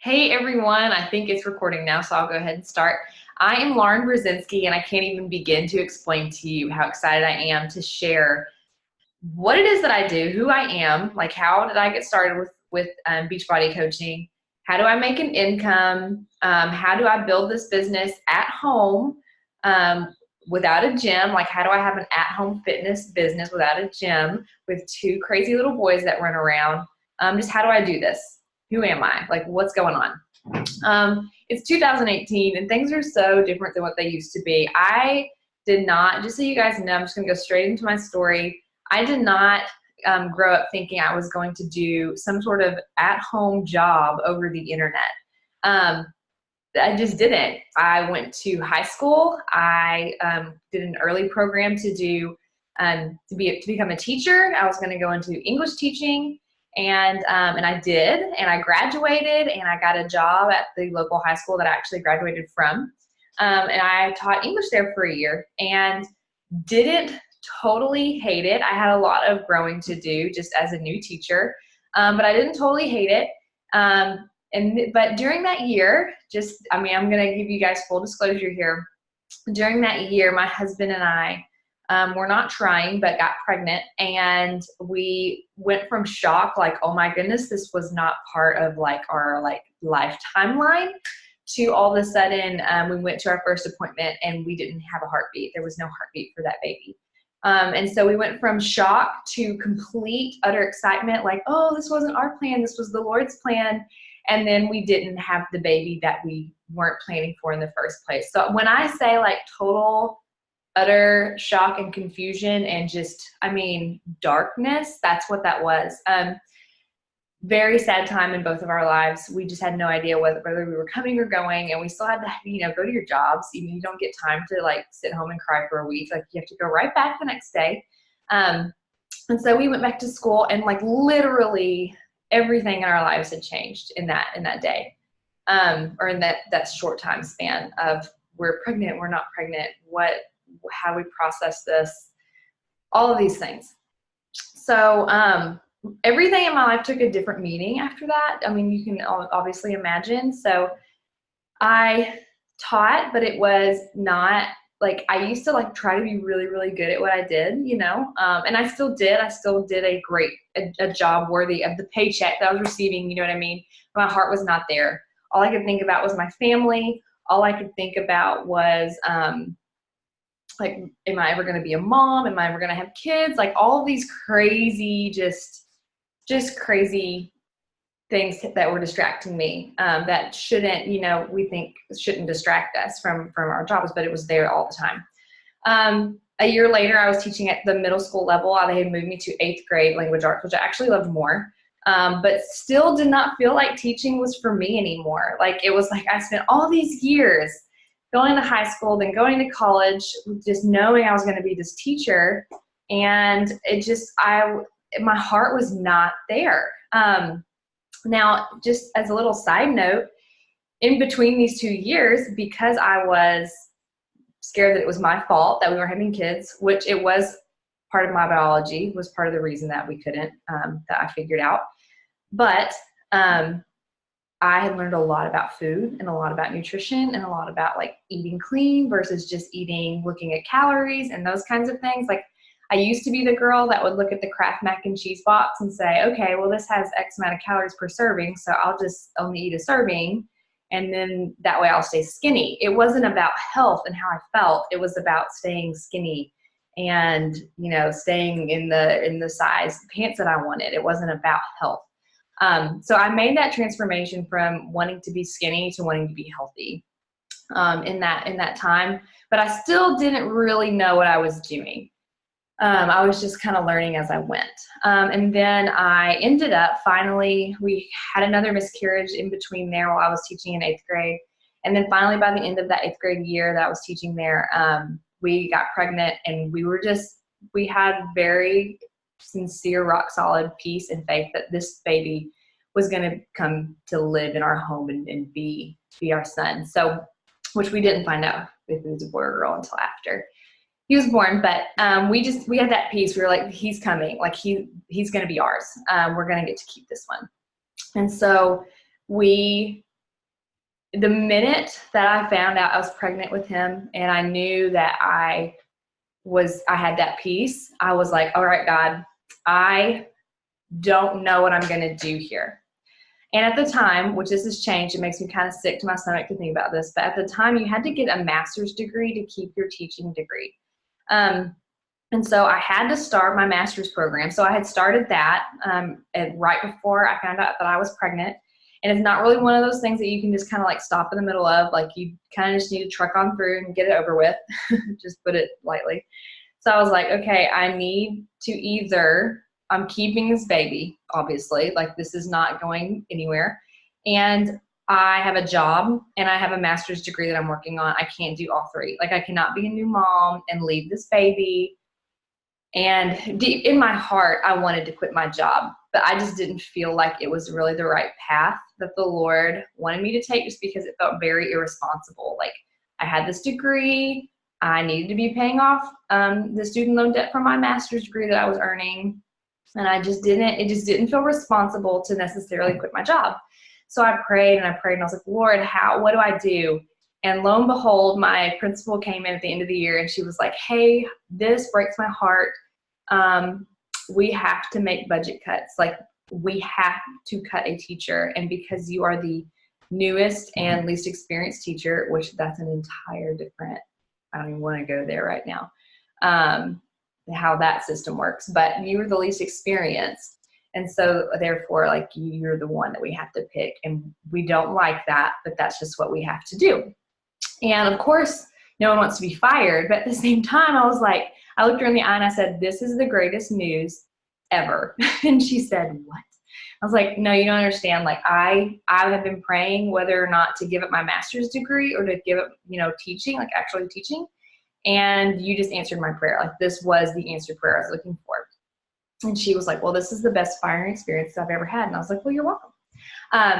Hey everyone, I think it's recording now, so I'll go ahead and start. I am Lauren Brzezinski, and I can't even begin to explain to you how excited I am to share what it is that I do, who I am, like how did I get started with Beachbody coaching, how do I make an income, how do I build this business at home without a gym, like how do I have an at-home fitness business without a gym with two crazy little boys that run around, just how do I do this? Who am I? Like, what's going on? It's 2018 and things are so different than what they used to be. I did not, just so you guys know, I'm just going to go straight into my story. I did not grow up thinking I was going to do some sort of at-home job over the internet. Um, I just didn't. I went to high school. I did an early program to become a teacher. I was going to go into English teaching. And I did, and I graduated, and I got a job at the local high school that I actually graduated from. And I taught English there for a year and didn't totally hate it. I had a lot of growing to do just as a new teacher, but I didn't totally hate it. But during that year, I'm going to give you guys full disclosure here. During that year, my husband and I were not trying, but got pregnant, and we went from shock, like, oh my goodness, this was not part of like our life timeline, to all of a sudden we went to our first appointment and we didn't have a heartbeat. There was no heartbeat for that baby. And so we went from shock to complete utter excitement, like, oh, this wasn't our plan, this was the Lord's plan. And then we didn't have the baby that we weren't planning for in the first place. So when I say like total utter shock and confusion and darkness, that's what that was. Very sad time in both of our lives. We just had no idea whether we were coming or going, and we still had to, go to your jobs. Even you don't get time to like sit home and cry for a week. Like, you have to go right back the next day. And so we went back to school, and like literally everything in our lives had changed in that day, or in that short time span of we're pregnant, we're not pregnant, how we process this, all of these things. So everything in my life took a different meaning after that. I mean, you can obviously imagine. So I taught, but it was not like, I used to like try to be really, really good at what I did, and I still did. I still did a job worthy of the paycheck that I was receiving, you know what I mean? My heart was not there. All I could think about was my family. All I could think about was, like, am I ever going to be a mom? Am I ever going to have kids? Like all of these crazy, just crazy things that were distracting me, that shouldn't, we think shouldn't distract us from our jobs, but it was there all the time. A year later, I was teaching at the middle school level. They had moved me to 8th grade language arts, which I actually loved more, but still did not feel like teaching was for me anymore. Like, it was like I spent all these years going to high school, then going to college, just knowing I was going to be this teacher, and my heart was not there. Now, just as a little side note, in between these 2 years, because I was scared that it was my fault that we weren't having kids, which it was part of my biology, was part of the reason that we couldn't, that I figured out. But I had learned a lot about food and a lot about nutrition and a lot about like eating clean versus just looking at calories and those kinds of things. Like, I used to be the girl that would look at the Kraft mac and cheese box and say, okay, well, this has X amount of calories per serving, so I'll just only eat a serving, and then that way I'll stay skinny. It wasn't about health and how I felt. It was about staying skinny and, staying in the size pants that I wanted. It wasn't about health. So I made that transformation from wanting to be skinny to wanting to be healthy in that time, but I still didn't really know what I was doing. I was just kind of learning as I went. And then I ended up, finally, we had another miscarriage in between there while I was teaching in 8th grade. And then finally, by the end of that 8th grade year that I was teaching there, we got pregnant, and we had very sincere, rock solid peace and faith that this baby was going to come to live in our home and be our son. So, which we didn't find out if it was a boy or girl until after he was born, but we had that peace. We were like, he's coming, like he's going to be ours. We're going to get to keep this one. And so we the minute that I found out I was pregnant with him and I knew that I had that peace, I was like, all right, God, I don't know what I'm going to do here. And at the time, which this has changed, it makes me kind of sick to my stomach to think about this, but at the time you had to get a master's degree to keep your teaching degree. And so I had to start my master's program. So I had started that right before I found out that I was pregnant. And it's not really one of those things that you can just kind of like stop in the middle of. Like you kind of just need to truck on through and get it over with, just put it lightly. So I was like, okay, I need to either, I'm keeping this baby, obviously, like this is not going anywhere. And I have a job and I have a master's degree that I'm working on. I can't do all three. Like I cannot be a new mom and leave this baby. And deep in my heart, I wanted to quit my job, but I just didn't feel like it was really the right path that the Lord wanted me to take, just because it felt very irresponsible. Like I had this degree, I needed to be paying off the student loan debt from my master's degree that I was earning. And it just didn't feel responsible to necessarily quit my job. So I prayed and I was like, Lord, what do I do? And lo and behold, my principal came in at the end of the year and she was like, hey, this breaks my heart. We have to make budget cuts. Like we have to cut a teacher. And because you are the newest and least experienced teacher, which that's an entire different, I don't even want to go there right now, how that system works, but you were the least experienced. And so therefore, like you're the one that we have to pick. And we don't like that, but that's just what we have to do. And of course, no one wants to be fired. But at the same time, I was like, I looked her in the eye and I said, this is the greatest news ever. And she said, what? I was like, no, you don't understand. Like I have been praying whether or not to give up my master's degree or to give up, teaching, like actually teaching. And you just answered my prayer. Like this was the answered prayer I was looking for. And she was like, well, this is the best firing experience I've ever had. And I was like, well, you're welcome.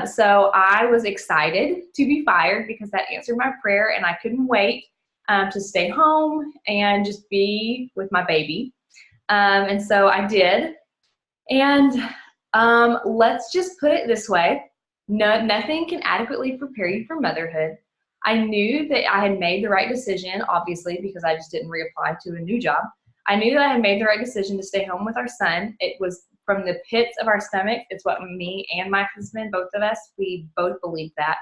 So I was excited to be fired because that answered my prayer and I couldn't wait to stay home and just be with my baby. And so I did. And let's just put it this way. No, nothing can adequately prepare you for motherhood. I knew that I had made the right decision, obviously, because I just didn't reapply to a new job. I knew that I had made the right decision to stay home with our son. It was from the pits of our stomach. It's what me and my husband, both of us, we both believed that.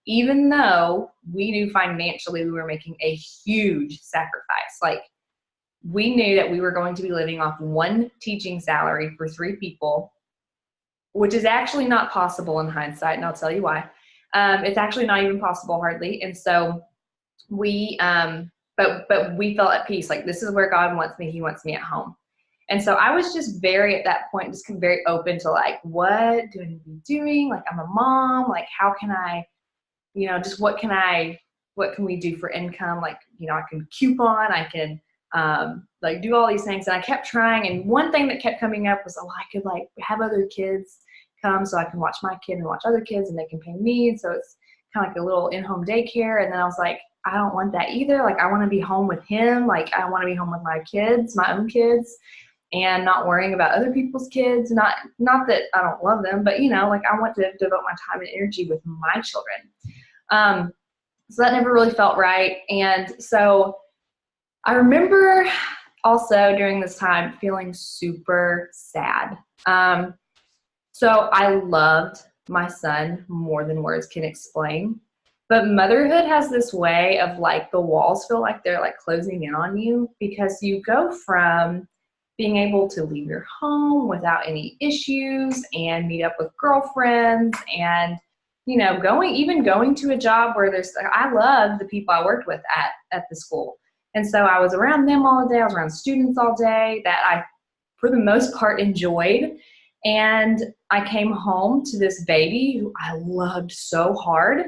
Even though we knew financially we were making a huge sacrifice. Like we knew that we were going to be living off one teaching salary for 3 people, which is actually not possible in hindsight, and I'll tell you why. It's actually not even possible hardly. And so we, but we felt at peace. Like this is where God wants me. He wants me at home. And so I was just at that point, just very open to like, what do I need to be doing? Like I'm a mom, like how can I, just what can we do for income? Like, I can coupon, I can like do all these things. And I kept trying. And one thing that kept coming up was, I could like have other kids come so I can watch my kid and watch other kids and they can pay me. And so it's kind of like a little in-home daycare. And then I was like, I don't want that either. Like I want to be home with him. Like I want to be home with my kids, my own kids, and not worrying about other people's kids. Not that I don't love them, but like I want to devote my time and energy with my children. So that never really felt right. And so I remember also during this time feeling super sad. So I loved my son more than words can explain. But motherhood has this way of like the walls feel like they're like closing in on you, because you go from being able to leave your home without any issues and meet up with girlfriends and, going to a job where I love the people I worked with at the school. And so I was around them all day. I was around students all day that I, for the most part, enjoyed. And I came home to this baby who I loved so hard,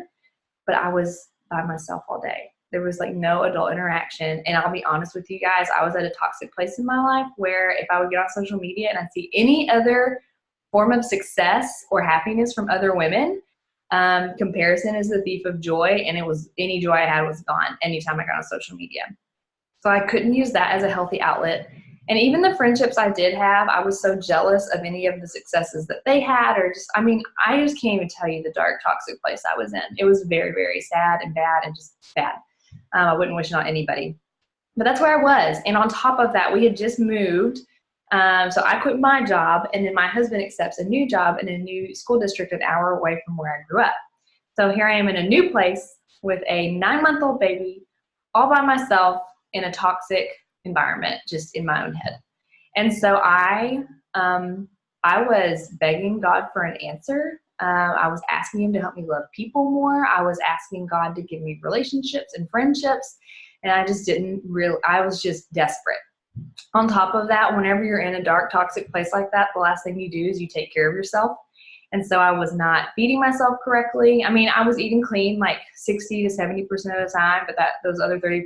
but I was by myself all day. There was like no adult interaction. And I'll be honest with you guys, I was at a toxic place in my life where if I would get on social media and I'd see any other form of success or happiness from other women, comparison is the thief of joy. And any joy I had was gone anytime I got on social media. So I couldn't use that as a healthy outlet. And even the friendships I did have, I was so jealous of any of the successes that they had, or just, I mean, I just can't even tell you the dark, toxic place I was in. It was very, very sad and bad and just bad. I wouldn't wish it on anybody. But that's where I was. And on top of that, we had just moved. So I quit my job, and then my husband accepts a new job in a new school district an hour away from where I grew up. So here I am in a new place with a 9-month-old baby, all by myself in a toxic environment, just in my own head. And so I was begging God for an answer. I was asking him to help me love people more. I was asking God to give me relationships and friendships. And I just I was just desperate. On top of that, whenever you're in a dark, toxic place like that, the last thing you do is you take care of yourself. And so I was not feeding myself correctly. I mean, I was eating clean like 60 to 70% of the time, but those other 30%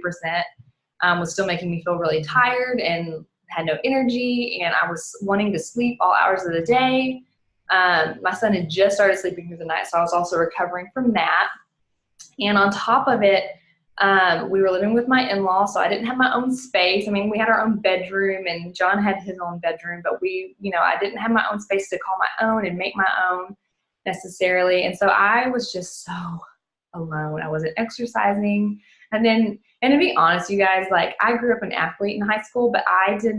was still making me feel really tired and had no energy. And I was wanting to sleep all hours of the day. My son had just started sleeping through the night, so I was also recovering from that. And on top of it, we were living with my in-laws, so I didn't have my own space. I mean, we had our own bedroom, and John had his own bedroom, but I didn't have my own space to call my own and make my own necessarily. And so I was just so alone. I wasn't exercising. And to be honest, you guys, like, I grew up an athlete in high school, but I just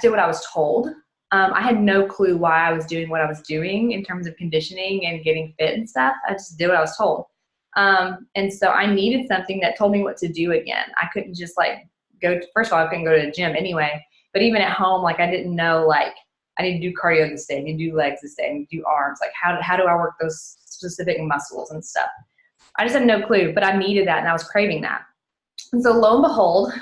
did what I was told. I had no clue why I was doing what I was doing in terms of conditioning and getting fit and stuff. I just did what I was told. And so I needed something that told me what to do again. I couldn't just first of all, I couldn't go to the gym anyway, but even at home, like, I didn't know, like, I need to do cardio this day, I need to do legs this day, I need to do arms. Like, how do I work those specific muscles and stuff? I just had no clue, but I needed that and I was craving that. And so lo and behold,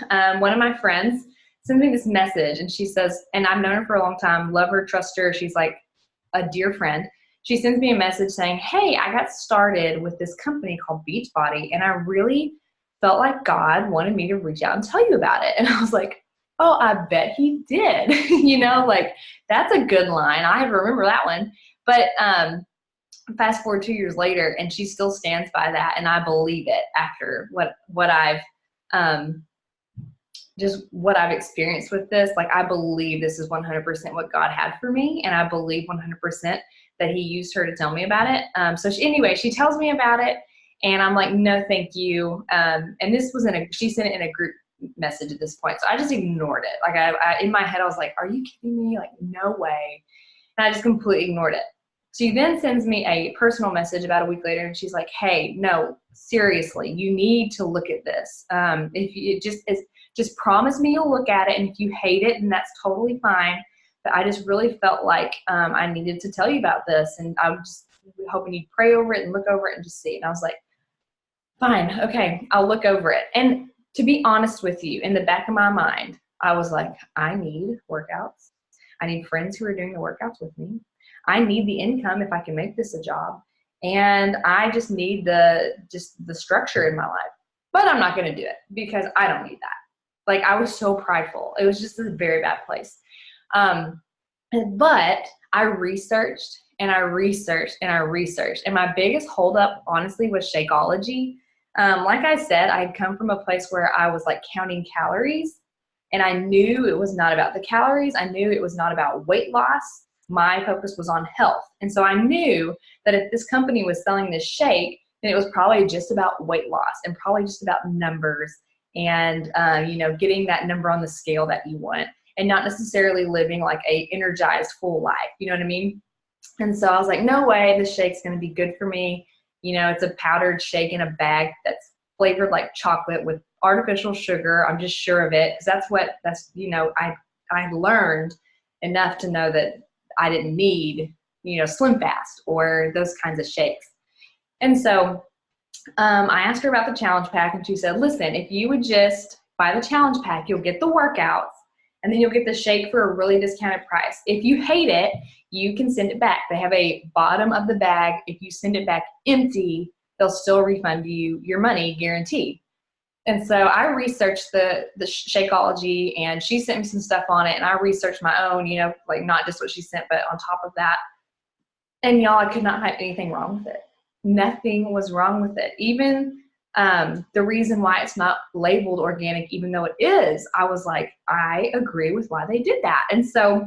one of my friends sends me this message, and she says, and I've known her for a long time, love her, trust her. She's like a dear friend. She sends me a message saying, hey, I got started with this company called Beachbody, and I really felt like God wanted me to reach out and tell you about it. And I was like, oh, I bet he did. Like, that's a good line. I remember that one. But fast forward 2 years later, and she still stands by that, and I believe it after what I've what I've experienced with this. Like, I believe this is 100% what God had for me, and I believe 100% that he used her to tell me about it. So she tells me about it, and I'm like, no, thank you. And this was she sent it in a group message at this point, so I just ignored it. Like, I in my head, I was like, are you kidding me? Like, no way. And I just completely ignored it. She then sends me a personal message about a week later, and she's like, hey, no, seriously, you need to look at this. If you just promise me you'll look at it, and if you hate it, then that's totally fine. But I just really felt like I needed to tell you about this, and I was just hoping you'd pray over it and look over it and just see. And I was like, fine, okay, I'll look over it. And to be honest with you, in the back of my mind, I was like, I need workouts. I need friends who are doing the workouts with me. I need the income if I can make this a job. And I just need the structure in my life. But I'm not going to do it because I don't need that. Like, I was so prideful. It was just a very bad place. But I researched and I researched and I researched. And my biggest holdup, honestly, was Shakeology. Like I said, I had come from a place where I was like counting calories, and I knew it was not about the calories. I knew it was not about weight loss. My focus was on health. And so I knew that if this company was selling this shake, then it was probably just about weight loss and probably just about numbers and, getting that number on the scale that you want, and not necessarily living like a energized full life. You know what I mean? And so I was like, no way, this shake's going to be good for me. It's a powdered shake in a bag that's flavored like chocolate with artificial sugar. I'm just sure of it. Cause I learned enough to know that I didn't need, Slim Fast or those kinds of shakes. And so I asked her about the challenge pack, and she said, listen, if you would just buy the challenge pack, you'll get the workouts, and then you'll get the shake for a really discounted price. If you hate it, you can send it back. They have a bottom of the bag. If you send it back empty, they'll still refund you your money, guaranteed. And so I researched the Shakeology, and she sent me some stuff on it, and I researched my own, like not just what she sent, but on top of that. And y'all, I could not find anything wrong with it. Nothing was wrong with it. Even The reason why it's not labeled organic, even though it is, I was like, I agree with why they did that. And so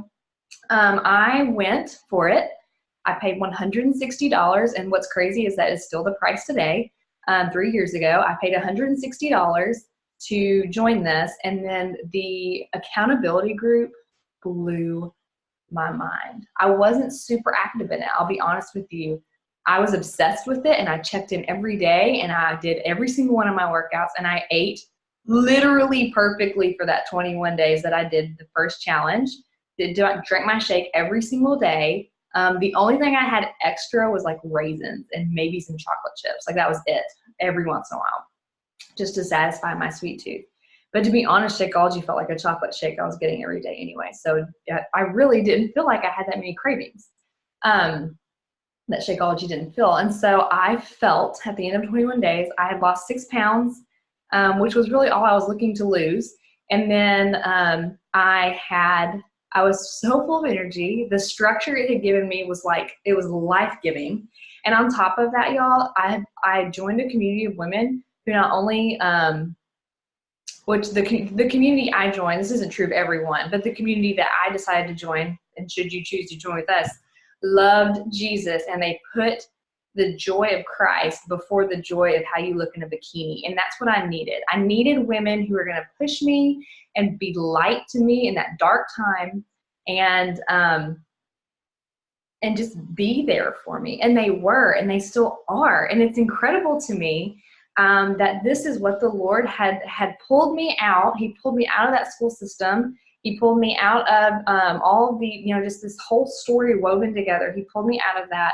I went for it. I paid $160. And what's crazy is that it's still the price today. 3 years ago, I paid $160 to join this. And then the accountability group blew my mind. I wasn't super active in it. I'll be honest with you. I was obsessed with it, and I checked in every day, and I did every single one of my workouts, and I ate literally perfectly for that 21 days that I did the first challenge. Drank my shake every single day. The only thing I had extra was like raisins and maybe some chocolate chips. Like that was it every once in a while, just to satisfy my sweet tooth. But to be honest, Shakeology felt like a chocolate shake I was getting every day anyway. So I really didn't feel like I had that many cravings that Shakeology didn't feel. And so I felt at the end of 21 days, I had lost 6 pounds, which was really all I was looking to lose. And then I was so full of energy. The structure it had given me was like, it was life-giving. And on top of that, y'all, I joined a community of women who not only, which the community I joined, this isn't true of everyone, but the community that I decided to join, and should you choose to join with us, loved Jesus, and they put the joy of Christ before the joy of how you look in a bikini. And that's what I needed. I needed women who were going to push me and be light to me in that dark time, and just be there for me. And they were, and they still are. And it's incredible to me that this is what the Lord had pulled me out. He pulled me out of that school system. He pulled me out of all of the, just this whole story woven together. He pulled me out of that.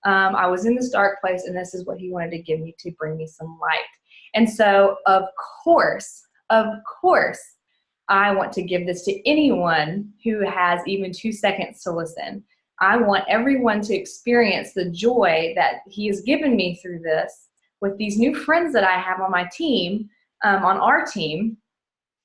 I was in this dark place, and this is what he wanted to give me to bring me some light. And so, of course, I want to give this to anyone who has even 2 seconds to listen. I want everyone to experience the joy that he has given me through this with these new friends that I have on my team, on our team,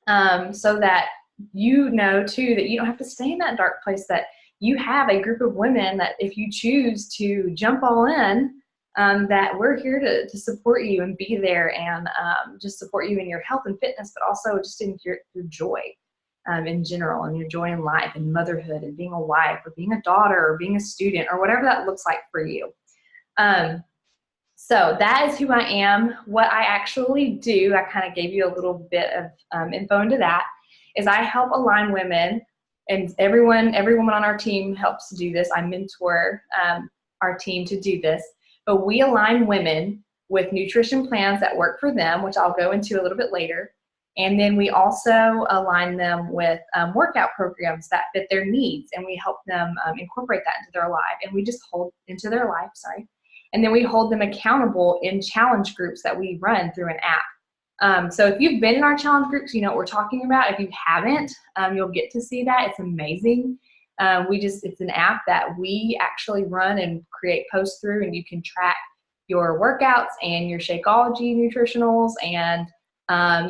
so that you know too that you don't have to stay in that dark place, that you have a group of women that if you choose to jump all in, that we're here to support you and be there, and just support you in your health and fitness, but also just in your joy in general, and your joy in life and motherhood and being a wife or being a daughter or being a student or whatever that looks like for you. So that is who I am. What I actually do, I kind of gave you a little bit of info into that, is I help align women, and every woman on our team helps to do this. I mentor our team to do this, but we align women with nutrition plans that work for them, which I'll go into a little bit later. And then we also align them with workout programs that fit their needs, and we help them incorporate that into their life, and we just hold into their life, and then we hold them accountable in challenge groups that we run through an app. So if you've been in our challenge groups, you know what we're talking about. If you haven't, you'll get to see that. It's amazing. It's an app that we actually run and create posts through, and you can track your workouts and your Shakeology nutritionals, and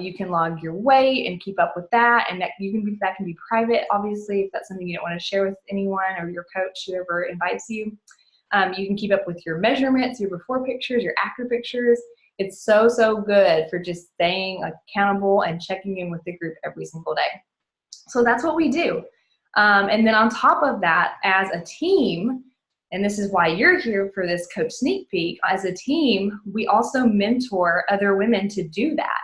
you can log your weight and keep up with that. And that can be private, obviously, if that's something you don't want to share with anyone or your coach, whoever invites you. You can keep up with your measurements, your before pictures, your after pictures. It's so, so good for just staying accountable and checking in with the group every single day. So that's what we do. And then on top of that, as a team, and this is why you're here for this Coach Sneak Peek, as a team, we also mentor other women to do that.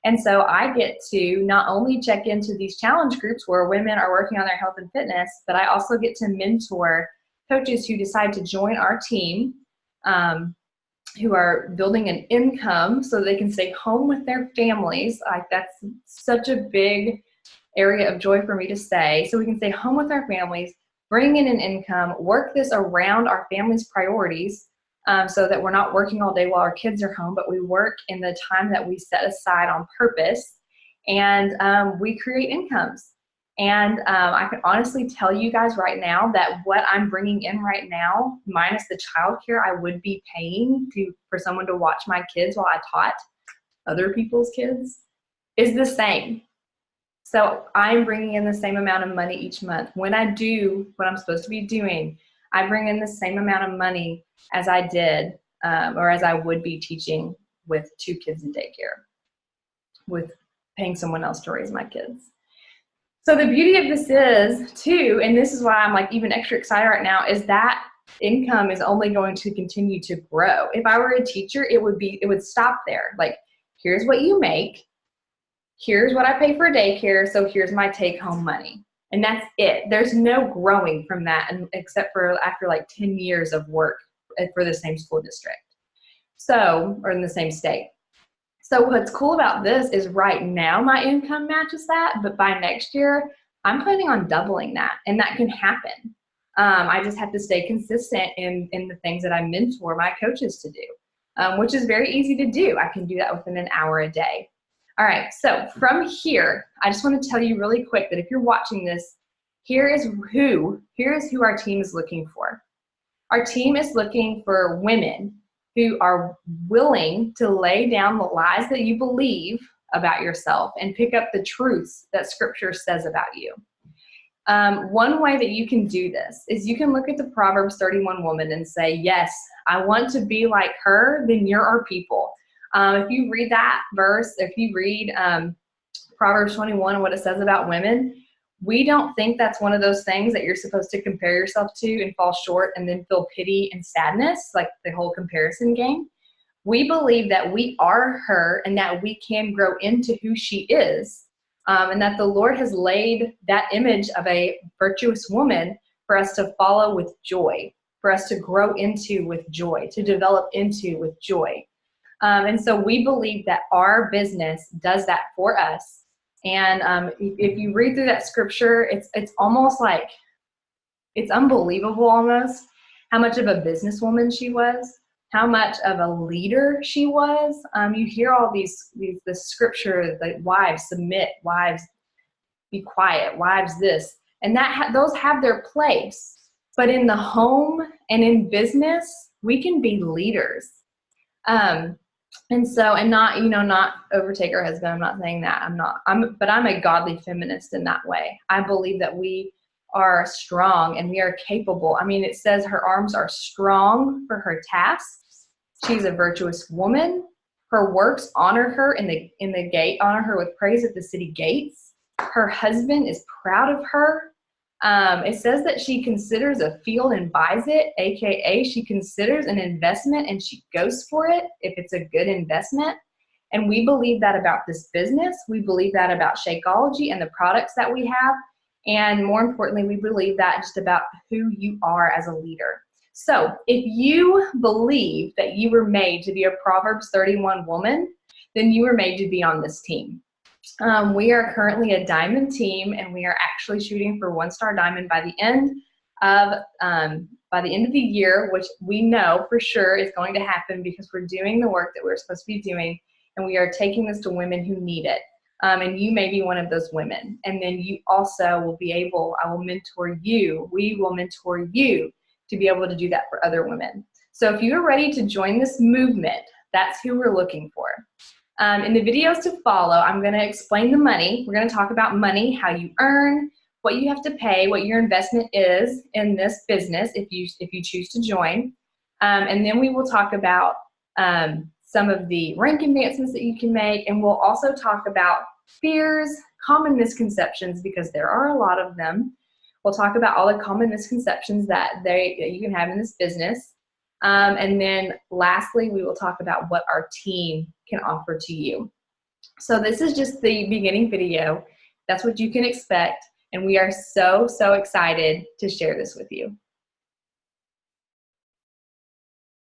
And so I get to not only check into these challenge groups where women are working on their health and fitness, but I also get to mentor coaches who decide to join our team, who are building an income so they can stay home with their families. That's such a big area of joy for me to say. So we can stay home with our families, bring in an income, work this around our family's priorities, so that we're not working all day while our kids are home, but we work in the time that we set aside on purpose, and we create incomes. And I can honestly tell you guys right now that what I'm bringing in right now, minus the childcare I would be paying for someone to watch my kids while I taught other people's kids, is the same. So I'm bringing in the same amount of money each month. When I do what I'm supposed to be doing, I bring in the same amount of money as I did, or as I would be teaching with 2 kids in daycare, with paying someone else to raise my kids. So the beauty of this is too, and this is why I'm like even extra excited right now, is that income is only going to continue to grow. If I were a teacher, it would stop there. Like, here's what you make, here's what I pay for daycare, so here's my take home money. And that's it. There's no growing from that, except for after like 10 years of work for the same school district. So, or in the same state. So what's cool about this is right now my income matches that, but by next year, I'm planning on doubling that, and that can happen. I just have to stay consistent in the things that I mentor my coaches to do, which is very easy to do. I can do that within an hour a day. All right, so from here, I just want to tell you really quick that if you're watching this, here is who our team is looking for. Our team is looking for women who are willing to lay down the lies that you believe about yourself and pick up the truths that Scripture says about you. One way that you can do this is you can look at the Proverbs 31 woman and say, yes, I want to be like her, then you're our people. If you read that verse, if you read Proverbs 21 and what it says about women, we don't think that's one of those things that you're supposed to compare yourself to and fall short and then feel pity and sadness, like the whole comparison game. We believe that we are her and that we can grow into who she is, and that the Lord has laid that image of a virtuous woman for us to follow with joy, for us to grow into with joy, to develop into with joy. And so we believe that our business does that for us. And if you read through that scripture, it's almost like, it's unbelievable almost how much of a businesswoman she was, how much of a leader she was. You hear all the scripture, like wives submit, wives be quiet, wives this, and those have their place. But in the home and in business, we can be leaders. And not overtake our husband. I'm not saying that. But I'm a godly feminist in that way. I believe that we are strong and we are capable. I mean, it says her arms are strong for her tasks. She's a virtuous woman. Her works honor her in the gate, honor her with praise at the city gates. Her husband is proud of her. It says that she considers a field and buys it, aka she considers an investment and she goes for it if it's a good investment. And we believe that about this business. We believe that about Shakeology and the products that we have. And more importantly, we believe that just about who you are as a leader. So if you believe that you were made to be a Proverbs 31 woman, then you were made to be on this team. We are currently a diamond team, and we are actually shooting for 1-star diamond by the end of the year, which we know for sure is going to happen because we're doing the work that we're supposed to be doing, and we are taking this to women who need it. And you may be one of those women. And then you also will I will mentor you. We will mentor you to be able to do that for other women. So if you're ready to join this movement, that's who we're looking for. In the videos to follow, I'm going to explain the money. We're going to talk about money, how you earn, what you have to pay, what your investment is in this business if you choose to join. And then we will talk about some of the rank advancements that you can make, and we'll also talk about fears, common misconceptions, because there are a lot of them. We'll talk about all the common misconceptions that you can have in this business. And then lastly, we will talk about what our team can offer to you. So this is just the beginning video. That's what you can expect. And we are so, so excited to share this with you.